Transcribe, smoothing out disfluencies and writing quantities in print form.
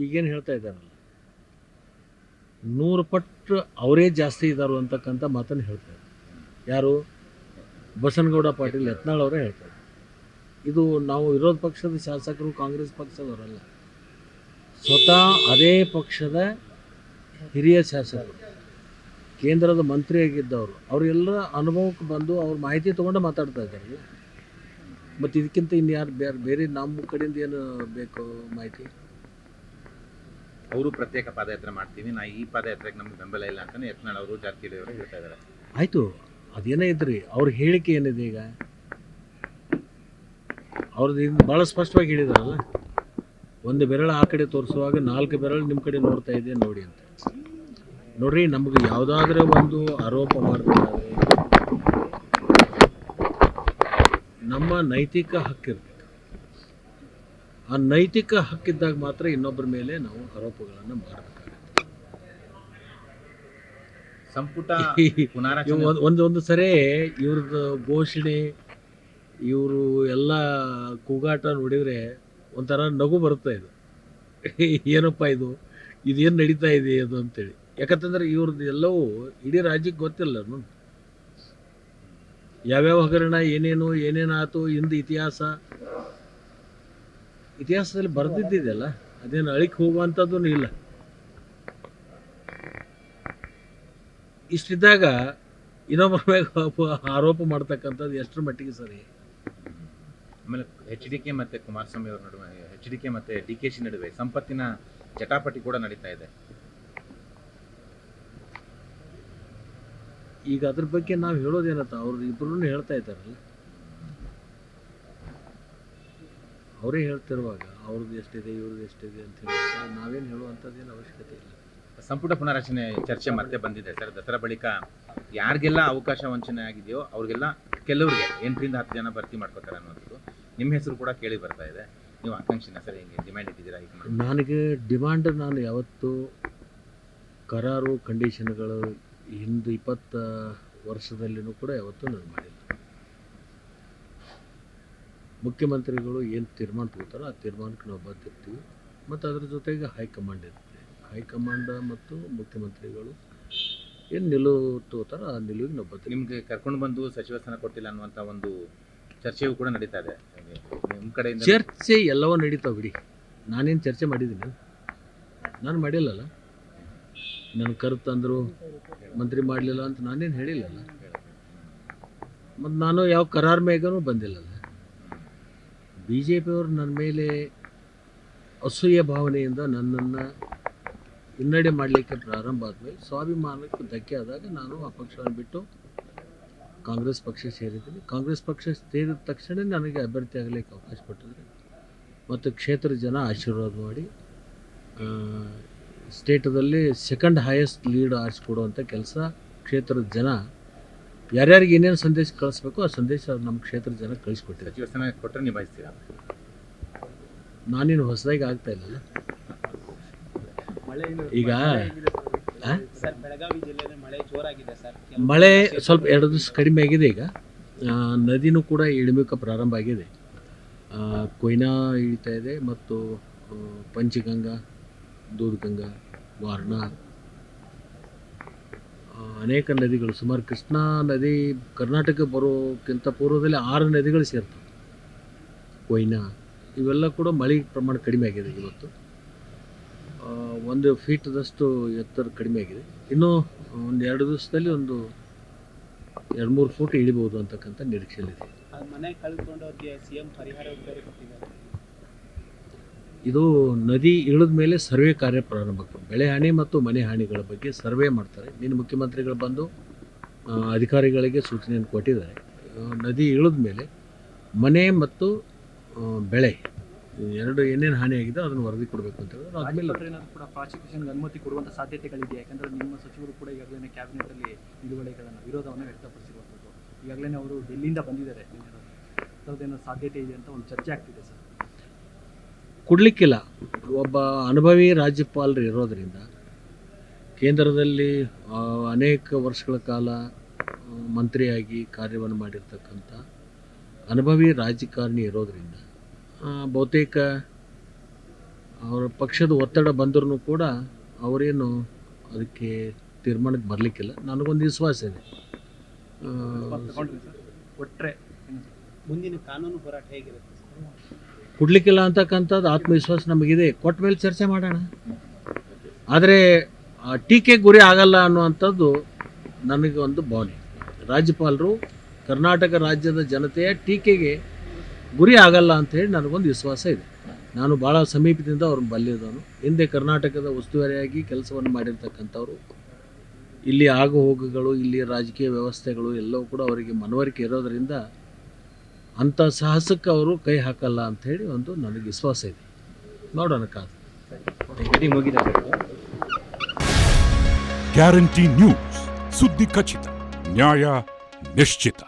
ಈಗೇನು ಹೇಳ್ತಾ ಇದ್ದಾರಲ್ಲ 100 ಪಟ್ಟು ಅವರೇ ಜಾಸ್ತಿ ಇದ್ದಾರು ಅಂತಕ್ಕಂಥ ಮಾತನ್ನು ಹೇಳ್ತಾರೆ. ಯಾರು? ಬಸನಗೌಡ ಪಾಟೀಲ್ ಯತ್ನಾಳ್ ಅವರೇ ಹೇಳ್ತಾರೆ. ಇದು ನಾವು ವಿರೋಧ ಪಕ್ಷದ ಶಾಸಕರು, ಕಾಂಗ್ರೆಸ್ ಪಕ್ಷದವರಲ್ಲ, ಸ್ವತಃ ಅದೇ ಪಕ್ಷದ ಹಿರಿಯ ಶಾಸಕರು, ಕೇಂದ್ರದ ಮಂತ್ರಿಯಾಗಿದ್ದವರು, ಅವರೆಲ್ಲರ ಅನುಭವಕ್ಕೆ ಬಂದು ಅವ್ರ ಮಾಹಿತಿ ತೊಗೊಂಡು ಮಾತಾಡ್ತಾ ಇದ್ದಾರೆ. ಮತ್ತು ಇದಕ್ಕಿಂತ ಇನ್ಯಾರು ಬೇರೆ ನಮ್ಮ ಕಡೆಯಿಂದ ಏನು ಬೇಕು ಮಾಹಿತಿ? ಅವರು ಪ್ರತ್ಯೇಕ ಪಾದಯಾತ್ರೆ ಮಾಡ್ತೀವಿ, ನಾ ಈ ಪಾದಯಾತ್ರೆಗೆ ನಮ್ಗೆ ಬೆಂಬಲ ಇಲ್ಲ ಅಂತಲೇ ಯತ್ನಾಳ್ ಅವರು, ಜಾರಕಿಹೊಳಿ ಅವರು ಹೇಳ್ತಾ ಇದ್ದಾರೆ. ಆಯಿತು, ಅದೇನೇ ಇದ್ರಿ ಅವ್ರ ಹೇಳಿಕೆ ಏನಿದೆ ಈಗ? ಅವ್ರದ್ದು ಭಾಳ ಸ್ಪಷ್ಟವಾಗಿ ಹೇಳಿದಾರಲ್ಲ, ಒಂದು ಬೆರಳು ಆ ಕಡೆ ತೋರಿಸುವಾಗ 4 ಬೆರಳು ನಿಮ್ಮ ಕಡೆ ನೋಡ್ತಾ ಇದೆ ನೋಡಿ ಅಂತ. ನೋಡ್ರಿ, ನಮಗೆ ಯಾವುದಾದ್ರೂ ಒಂದು ಆರೋಪ ಮಾಡಬೇಕಾದ್ರೆ ನಮ್ಮ ನೈತಿಕ ಹಕ್ಕಿರ್ತದೆ. ಆ ನೈತಿಕ ಹಕ್ಕಿದ್ದಾಗ ಮಾತ್ರ ಇನ್ನೊಬ್ಬರ ಮೇಲೆ ನಾವು ಆರೋಪಗಳನ್ನು ಮಾಡಬೇಕಾಗುತ್ತೆ. ಸಂಪುಟ ಒಂದು ಸರಿ ಇವ್ರದ್ದು ಘೋಷಣೆ, ಇವರು ಎಲ್ಲ ಕೂಗಾಟ ನೋಡಿದರೆ ಒಂಥರ ನಗು ಬರುತ್ತೆ. ಇದು ಏನಪ್ಪ ಇದೇನು ನಡೀತಾ ಇದೆ ಅದು ಅಂತೇಳಿ. ಯಾಕಂತಂದ್ರೆ ಇವ್ರದ್ದು ಎಲ್ಲವೂ ಇಡೀ ರಾಜ್ಯಕ್ಕೆ ಗೊತ್ತಿಲ್ಲ. ಯಾವ್ಯಾವ ಹಗರಣ, ಏನೇನಾಯ್ತು, ಹಿಂದೆ ಇತಿಹಾಸದಲ್ಲಿ ಬರೆದಿದ್ದಿದೆಯಲ್ಲ, ಅದೇನು ಅಳಿಕೆ ಹೋಗುವಂಥದ್ದು ಇಲ್ಲ. ಇಷ್ಟಿದ್ದಾಗ ಇನ್ನೊಬ್ಬರ ಮೇಲೆ ಆರೋಪ ಮಾಡ್ತಕ್ಕಂಥದ್ದು ಎಷ್ಟರ ಮಟ್ಟಿಗೆ ಸರಿ? ಆಮೇಲೆ HDK ಮತ್ತು ಕುಮಾರಸ್ವಾಮಿ ಅವರ ನಡುವೆ, HDK ಮತ್ತು DKC ನಡುವೆ ಸಂಪತ್ತಿನ ಚಟಾಪಟಿ ಕೂಡ ನಡೀತಾ ಇದೆ. ಈಗ ಅದ್ರ ಬಗ್ಗೆ ನಾವು ಹೇಳೋದೇನತ್ತ, ಅವ್ರು ಇಬ್ಬರೂ ಹೇಳ್ತಾ ಇದ್ದಾರಲ್ಲ, ಅವರೇ ಹೇಳ್ತಿರುವಾಗ ಅವ್ರದ್ದು ಎಷ್ಟಿದೆ ಇವ್ರದ್ದು ಎಷ್ಟಿದೆ ಅಂತ ಹೇಳಿ ನಾವೇನು ಹೇಳುವಂಥದ್ದೇನು ಅವಶ್ಯಕತೆ ಇಲ್ಲ. ಸಂಪುಟ ಪುನರಚನೆ ಚರ್ಚೆ ಮತ್ತೆ ಬಂದಿದೆ ಸರ್. ದಸರಾ ಬಳಿಕ ಯಾರಿಗೆಲ್ಲ ಅವಕಾಶ ವಂಚನೆ ಆಗಿದೆಯೋ ಅವ್ರಿಗೆಲ್ಲ, ಕೆಲವರಿಗೆ 8 ರಿಂದ 10 ಜನ ಭರ್ತಿ ಮಾಡ್ಕೋತಾರೆ ಅನ್ನೋದು ನಿಮ್ಮ ಹೆಸರು ಕೂಡ ಕೇಳಿ ಬರ್ತಾ ಇದೆ. ನೀವು ಆಕಾಂಕ್ಷಿನ ಸರ್ ಹೆಂಗೆ ಡಿಮ್ಯಾಂಡ್ ಇಟ್ಟಿದ್ದೀರಾ? ನನಗೆ ಡಿಮಾಂಡ್, ನಾನು ಯಾವತ್ತು ಕರಾರು ಕಂಡೀಷನ್ಗಳು ಹಿಂದೆ 20 ವರ್ಷದಲ್ಲಿನೂ ಕೂಡ ಯಾವತ್ತೂ ನಾನು ಮಾಡಿಲ್ಲ. ಮುಖ್ಯಮಂತ್ರಿಗಳು ಏನು ತೀರ್ಮಾನ ತಗೋತಾರೋ ಆ ತೀರ್ಮಾನಕ್ಕೆ ನಾವು ಬದ್ಧಿರ್ತೀವಿ. ಮತ್ತು ಅದರ ಜೊತೆಗೆ ಹೈಕಮಾಂಡ್ ಇರುತ್ತೆ. ಹೈಕಮಾಂಡ್ ಮತ್ತು ಮುಖ್ಯಮಂತ್ರಿಗಳು ಏನು ನಿಲುವು ತಗೋತಾರೋ ಆ ನಿಲುವಿಗೆ ನಾವು ಬದ್ಧ. ನಿಮಗೆ ಕರ್ಕೊಂಡು ಬಂದು ಸಚಿವ ಸ್ಥಾನ ಕೊಟ್ಟಿಲ್ಲ ಅನ್ನುವಂಥ ಒಂದು ಚರ್ಚೆಯೂ ಕೂಡ ನಡೀತಾ ಇದೆ ನಿಮ್ಮ ಕಡೆಯಿಂದ. ಚರ್ಚೆ ಎಲ್ಲವೂ ನಡೀತಾವೆ ಬಿಡಿ. ನಾನೇನು ಚರ್ಚೆ ಮಾಡಿದ್ದೀನಿ? ನಾನು ಮಾಡಿಲ್ಲಲ್ಲ. ನನ್ನ ಕರೆತಂದರು ಮಂತ್ರಿ ಮಾಡಲಿಲ್ಲ ಅಂತ ನಾನೇನು ಹೇಳಿಲ್ಲಲ್ಲ. ಮತ್ತು ನಾನು ಯಾವ ಕರಾರ್ ಮೇಗೂ ಬಂದಿಲ್ಲಲ್ಲ. BJPಯವರು ನನ್ನ ಮೇಲೆ ಅಸೂಯೆ ಭಾವನೆಯಿಂದ ನನ್ನನ್ನು ಹಿನ್ನಡೆ ಮಾಡಲಿಕ್ಕೆ ಪ್ರಾರಂಭ ಆದಮೇಲೆ ಸ್ವಾಭಿಮಾನಕ್ಕೆ ಧಕ್ಕೆ ಆದಾಗ ನಾನು ಆ ಪಕ್ಷವನ್ನು ಬಿಟ್ಟು ಕಾಂಗ್ರೆಸ್ ಪಕ್ಷ ಸೇರಿದ್ದೀನಿ. ಕಾಂಗ್ರೆಸ್ ಪಕ್ಷ ಸೇರಿದ ತಕ್ಷಣ ನನಗೆ ಅಭ್ಯರ್ಥಿ ಆಗಲಿಕ್ಕೆ ಅವಕಾಶ ಕೊಟ್ಟಿದ್ದಾರೆ. ಮತ್ತು ಕ್ಷೇತ್ರದ ಜನ ಆಶೀರ್ವಾದ ಮಾಡಿ ಸ್ಟೇಟದಲ್ಲಿ ಸೆಕೆಂಡ್ ಹೈಯೆಸ್ಟ್ ಲೀಡ್ ಆರಿಸ್ಕೊಡುವಂಥ ಕೆಲಸ ಕ್ಷೇತ್ರದ ಜನ, ಯಾರ್ಯಾರಿಗೆ ಏನೇನು ಸಂದೇಶ ಕಳಿಸ್ಬೇಕು ಆ ಸಂದೇಶ ನಮ್ಮ ಕ್ಷೇತ್ರದ ಜನ ಕಳಿಸ್ಕೊಟ್ಟಿದ್ದಾರೆ. ಸಚಿವ ಸ್ಥಾನ ಕೊಟ್ಟರೆ ನಿಭಾಯಿಸ್ತೀರಾ? ನಾನೇನು ಹೊಸದಾಗಿ ಆಗ್ತಾ ಇಲ್ಲಲ್ಲ. ಈಗ ಮಳೆ ಸ್ವಲ್ಪ 2 ದಿವಸ ಕಡಿಮೆ ಆಗಿದೆ. ಈಗ ನದಿನೂ ಕೂಡ ಇಳಿಮುಖ ಪ್ರಾರಂಭ ಆಗಿದೆ. ಕೊಯ್ನಾ ಇಳಿತಾ ಇದೆ ಮತ್ತು ಪಂಚಗಂಗಾ, ದೂಧಗಂಗಾ, ವಾರಣಾ, ಅನೇಕ ನದಿಗಳು, ಸುಮಾರು ಕೃಷ್ಣಾ ನದಿ ಕರ್ನಾಟಕ ಬರೋಕ್ಕಿಂತ ಪೂರ್ವದಲ್ಲಿ 6 ನದಿಗಳು ಸೇರ್ತವೆ. ಕೊಯ್ನಾ ಇವೆಲ್ಲ ಕೂಡ ಮಳೆ ಪ್ರಮಾಣ ಕಡಿಮೆ ಆಗಿದೆ. ಇವತ್ತು 1 ಫೀಟ್ದಷ್ಟು ಎತ್ತರ ಕಡಿಮೆ ಆಗಿದೆ. ಇನ್ನೂ ಒಂದು 2 ದಿವಸದಲ್ಲಿ ಒಂದು 2-3 ಫೂಟ್ ಇಳಿಬೋದು ಅಂತಕ್ಕಂಥ ನಿರೀಕ್ಷೆಯಲ್ಲಿದೆ. ಇದು ನದಿ ಇಳಿದ ಮೇಲೆ ಸರ್ವೆ ಕಾರ್ಯ ಪ್ರಾರಂಭ ಆಗ್ತದೆ. ಬೆಳೆ ಹಾನಿ ಮತ್ತು ಮನೆ ಹಾನಿಗಳ ಬಗ್ಗೆ ಸರ್ವೆ ಮಾಡ್ತಾರೆ. ನಿನ್ನ ಮುಖ್ಯಮಂತ್ರಿಗಳು ಬಂದು ಅಧಿಕಾರಿಗಳಿಗೆ ಸೂಚನೆಯನ್ನು ಕೊಟ್ಟಿದ್ದಾರೆ. ನದಿ ಇಳಿದ ಮೇಲೆ ಮನೆ ಮತ್ತು ಬೆಳೆ ಎರಡು ಏನೇನು ಹಾನಿ ಆಗಿದೆ ಅದನ್ನು ವರದಿ ಕೊಡಬೇಕು ಅಂತ ಹೇಳಿದ್ರೆ ಆದಮೇಲೆ ಕೂಡ ಪ್ರಾಸಿಕ್ಯೂಷನ್ಗೆ ಅನುಮತಿ ಕೊಡುವಂಥ ಸಾಧ್ಯತೆಗಳಿದೆ. ಯಾಕಂದರೆ ನಿಮ್ಮ ಸಚಿವರು ಕೂಡ ಈಗಾಗಲೇ ಕ್ಯಾಬಿನೆಟಲ್ಲಿ ನಿಲುವಳಿಗಳನ್ನು ವಿರೋಧವನ್ನು ವ್ಯಕ್ತಪಡಿಸಿರುವಂಥದ್ದು. ಈಗಾಗಲೇ ಅವರು ಡೆಲ್ಲಿಯಿಂದ ಬಂದಿದ್ದಾರೆ. ಥರದ್ದೇನೋ ಸಾಧ್ಯತೆ ಇದೆ ಅಂತ ಒಂದು ಚರ್ಚೆ ಆಗ್ತಿದೆ ಸರ್. ಕೊಡಲಿಕ್ಕಿಲ್ಲ. ಒಬ್ಬ ಅನುಭವಿ ರಾಜ್ಯಪಾಲರು ಇರೋದರಿಂದ, ಕೇಂದ್ರದಲ್ಲಿ ಅನೇಕ ವರ್ಷಗಳ ಕಾಲ ಮಂತ್ರಿಯಾಗಿ ಕಾರ್ಯವನ್ನು ಮಾಡಿರ್ತಕ್ಕಂಥ ಅನುಭವಿ ರಾಜಕಾರಣಿ ಇರೋದರಿಂದ ಬಹುತೇಕ ಅವರ ಪಕ್ಷದ ಒತ್ತಡ ಬಂದರೂ ಕೂಡ ಅವರೇನು ಅದಕ್ಕೆ ತೀರ್ಮಾನಕ್ಕೆ ಬರಲಿಕ್ಕಿಲ್ಲ. ನನಗೊಂದು ವಿಶ್ವಾಸ ಇದೆ. ತಗೊಂಡ್ರಿ ಸರ್ ಒಟ್ಟರೆ ಮುಂದಿನ ಕಾನೂನು ಹೋರಾಟ ಹೇಗಿರುತ್ತೆ? ಕೊಡಲಿಕ್ಕಿಲ್ಲ ಅಂತಕ್ಕಂಥದ್ದು ಆತ್ಮವಿಶ್ವಾಸ ನಮಗಿದೆ. ಕೊಟ್ಟ ಮೇಲೆ ಚರ್ಚೆ ಮಾಡೋಣ. ಆದರೆ ಟೀಕೆ ಗುರಿ ಆಗಲ್ಲ ಅನ್ನುವಂಥದ್ದು ನನಗೆ ಒಂದು ಭಾವನೆ. ರಾಜ್ಯಪಾಲರು ಕರ್ನಾಟಕ ರಾಜ್ಯದ ಜನತೆಯ ಟೀಕೆಗೆ ಗುರಿ ಆಗಲ್ಲ ಅಂಥೇಳಿ ನನಗೊಂದು ವಿಶ್ವಾಸ ಇದೆ. ನಾನು ಭಾಳ ಸಮೀಪದಿಂದ ಅವ್ರನ್ನ ಬಲ್ಲಿದವನು. ಹಿಂದೆ ಕರ್ನಾಟಕದ ಉಸ್ತುವಾರಿಯಾಗಿ ಕೆಲಸವನ್ನು ಮಾಡಿರ್ತಕ್ಕಂಥವ್ರು. ಇಲ್ಲಿ ಆಗು ಹೋಗುಗಳು, ಇಲ್ಲಿ ರಾಜಕೀಯ ವ್ಯವಸ್ಥೆಗಳು ಎಲ್ಲವೂ ಕೂಡ ಅವರಿಗೆ ಮನವರಿಕೆ ಇರೋದರಿಂದ ಅಂಥ ಸಾಹಸಕ್ಕೆ ಅವರು ಕೈ ಹಾಕಲ್ಲ ಅಂಥೇಳಿ ಒಂದು ನನಗೆ ವಿಶ್ವಾಸ ಇದೆ. ನೋಡೋಣ ಕಾದು. ಗ್ಯಾರಂಟಿ ನ್ಯೂಸ್, ಸುದ್ದಿ ಖಚಿತ, ನ್ಯಾಯ ನಿಶ್ಚಿತ.